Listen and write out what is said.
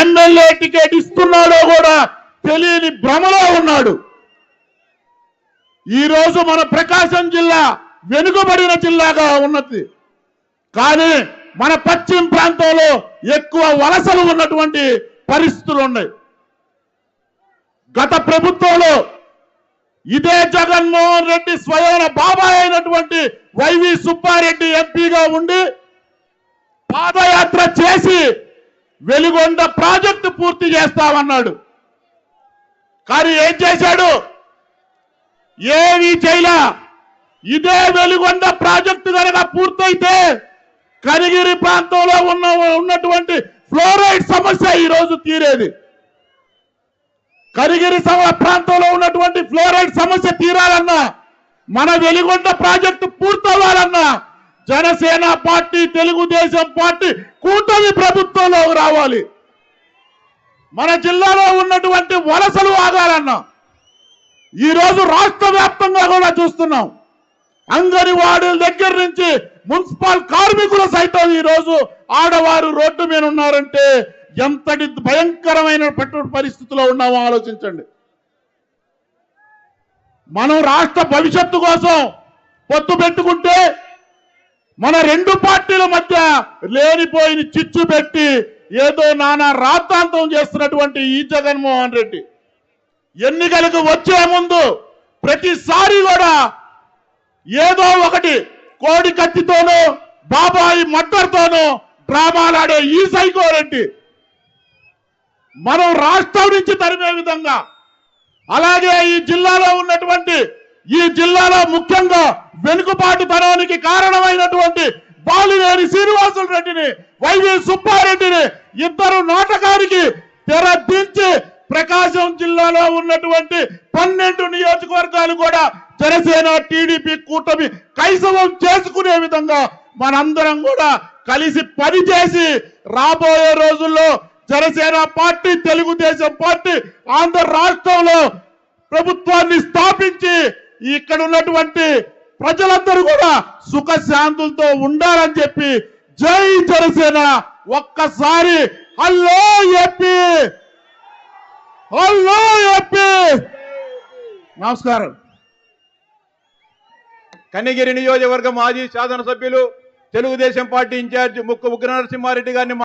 MLA ticket ఇస్తున్నాడో కూడా తెలియని భ్రమలో ఉన్నాడు. ఈరోజు మన ప్రకాశం జిల్లా వెనుకబడిన జిల్లాగా ఉన్నది. కానీ మన పశ్చిమ ప్రాంతంలో ఎక్కువ వలసలు ఉన్నటువంటి పరిస్థితులు ఉన్నాయి. గత ప్రభుత్వంలో ఇదే జగన్మోహన్ రెడ్డి స్వయం బాబాయ్ అయినటువంటి వైవి సుబ్బారెడ్డి ఎంపీగా ఉండి పాదయాత్ర చేసి వెలిగొండ ప్రాజెక్టు పూర్తి చేస్తామన్నాడు. కానీ ఏం చేశాడు? ఏమీ చేయలా. ఇదే వెలిగొండ ప్రాజెక్టు కనుక పూర్తయితే కనిగిరి ప్రాంతంలో ఉన్నటువంటి ఫ్లోరైడ్ సమస్య ఈరోజు తీరేది. కనిగిరి ప్రాంతంలో ఉన్నటువంటి ఫ్లోరైడ్ సమస్య తీరాలన్నా, మన వెలిగొండ ప్రాజెక్టు పూర్తవ్వాలన్నా జనసేన పార్టీ, తెలుగుదేశం పార్టీ కూటమి ప్రభుత్వంలో రావాలి. మన జిల్లాలో ఉన్నటువంటి వలసలు ఆగాలన్నా ఈరోజు రాష్ట్ర వ్యాప్తంగా కూడా చూస్తున్నాం. అంగన్వాడీల దగ్గర నుంచి మున్సిపల్ కార్మికుల సైతం ఈరోజు ఆడవారు రోడ్డు మీద ఉన్నారంటే ఎంతటి భయంకరమైన పరిస్థితిలో ఉన్నామో ఆలోచించండి. మనం రాష్ట్ర భవిష్యత్తు కోసం పొత్తు పెట్టుకుంటే మన రెండు పార్టీల మధ్య లేనిపోయిన చిచ్చు పెట్టి ఏదో నానా రాద్ధాంతం చేస్తున్నటువంటి ఈ జగన్మోహన్ రెడ్డి ఎన్నికలకు వచ్చే ముందు ప్రతిసారి కూడా ఏదో ఒకటి కోడి కత్తితోనో బాబాయి మట్టర్తోనో డ్రామాలాడే ఈ సైకో రెడ్డి మనం రాష్ట్రం నుంచి తరిమే విధంగా, అలాగే ఈ జిల్లాలో ఉన్నటువంటి ముఖ్యంగా వెనుకబాటుతనానికి కారణమైనటువంటి బాలినేని శ్రీనివాసులు రెడ్డిని, వైవి సుబ్బారెడ్డిని ఇద్దరు నాటకానికి తెరదించి ప్రకాశం జిల్లాలో ఉన్నటువంటి 12 నియోజకవర్గాలు కూడా జనసేన టీడీపీ కూటమి కైసవం చేసుకునే విధంగా మనందరం కూడా కలిసి పనిచేసి రాబోయే రోజుల్లో జనసేన పార్టీ, తెలుగుదేశం పార్టీ ఆంధ్ర రాష్ట్రంలో ప్రభుత్వాన్ని స్థాపించి ఇక్కడ ఉన్నటువంటి ప్రజలందరూ కూడా సుఖశాంతులతో ఉండాలని చెప్పి జై జనసేన. ఒక్కసారి హల్లో ఏపీ, హల్లో ఏపీ. నమస్కారం. కనిగిరి నియోజకవర్గం మాజీ శాసనసభ్యులు, తెలుగుదేశం పార్టీ ఇన్ఛార్జ్ ముక్కు నరసింహారెడ్డి గారిని